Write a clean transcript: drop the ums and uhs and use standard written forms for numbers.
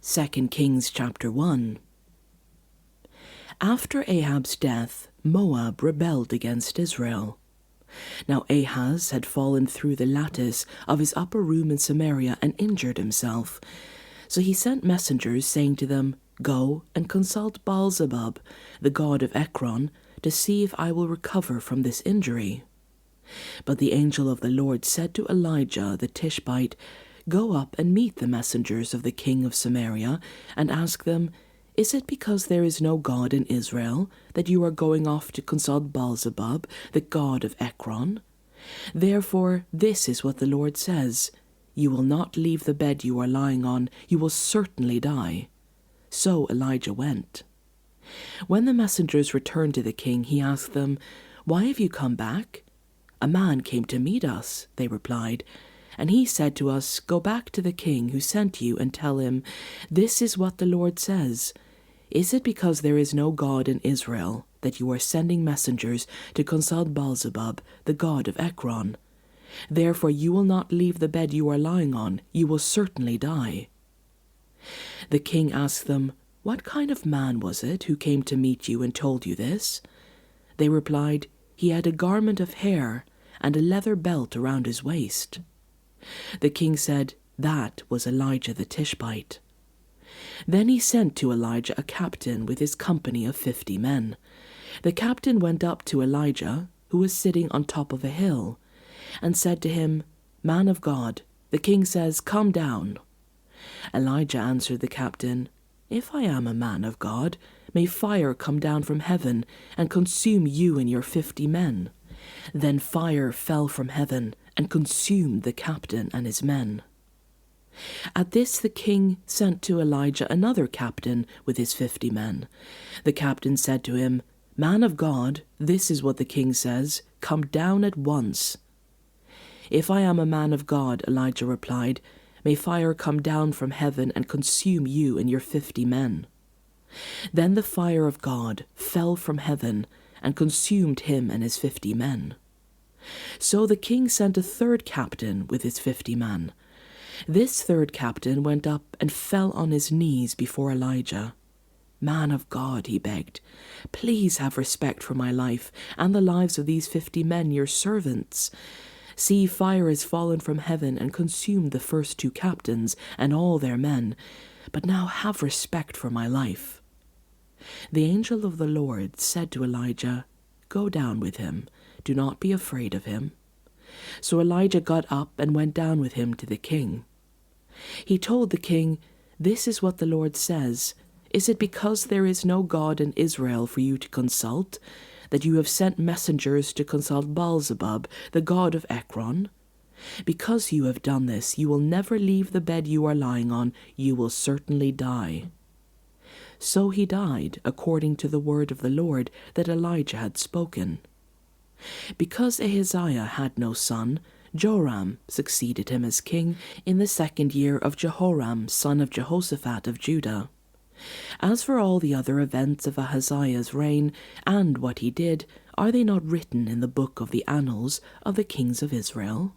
2 Kings chapter 1. After Ahab's death, Moab rebelled against Israel. Now Ahaz had fallen through the lattice of his upper room in Samaria and injured himself. So he sent messengers, saying to them, "Go and consult Baal-zebub, the god of Ekron, to see if I will recover from this injury." But the angel of the Lord said to Elijah the Tishbite, "Go up and meet the messengers of the king of Samaria, and ask them, 'Is it because there is no God in Israel that you are going off to consult Baal-zebub, the god of Ekron? Therefore this is what the Lord says, you will not leave the bed you are lying on, you will certainly die.'" So Elijah went. When the messengers returned to the king, he asked them, "Why have you come back?" "A man came to meet us," they replied, "and he said to us, 'Go back to the king who sent you and tell him, this is what the Lord says. Is it because there is no God in Israel that you are sending messengers to consult Baal-zebub, the god of Ekron? Therefore you will not leave the bed you are lying on, you will certainly die.'" The king asked them, "What kind of man was it who came to meet you and told you this?" They replied, "He had a garment of hair and a leather belt around his waist." The king said, "That was Elijah the Tishbite." Then he sent to Elijah a captain with his company of 50 men. The captain went up to Elijah, who was sitting on top of a hill, and said to him, "Man of God, the king says, 'Come down.'" Elijah answered the captain, "If I am a man of God, may fire come down from heaven and consume you and your 50 men." Then fire fell from heaven and consumed the captain and his men. At this the king sent to Elijah another captain with his 50 men. The captain said to him, "Man of God, this is what the king says, 'Come down at once.'" "If I am a man of God," Elijah replied, "may fire come down from heaven and consume you and your 50 men." Then the fire of God fell from heaven and consumed him and his 50 men. So the king sent a third captain with his 50 men. This third captain went up and fell on his knees before Elijah. "Man of God," he begged, "please have respect for my life and the lives of these 50 men, your servants. See, fire has fallen from heaven and consumed the first 2 captains and all their men, but now have respect for my life." The angel of the Lord said to Elijah, "Go down with him, do not be afraid of him." So Elijah got up and went down with him to the king. He told the king, "This is what the Lord says. Is it because there is no God in Israel for you to consult, that you have sent messengers to consult Baal-zebub, the god of Ekron? Because you have done this, you will never leave the bed you are lying on, you will certainly die." So he died, according to the word of the Lord that Elijah had spoken. Because Ahaziah had no son, Joram succeeded him as king in the 2nd year of Jehoram, son of Jehoshaphat of Judah. As for all the other events of Ahaziah's reign and what he did, are they not written in the book of the annals of the kings of Israel?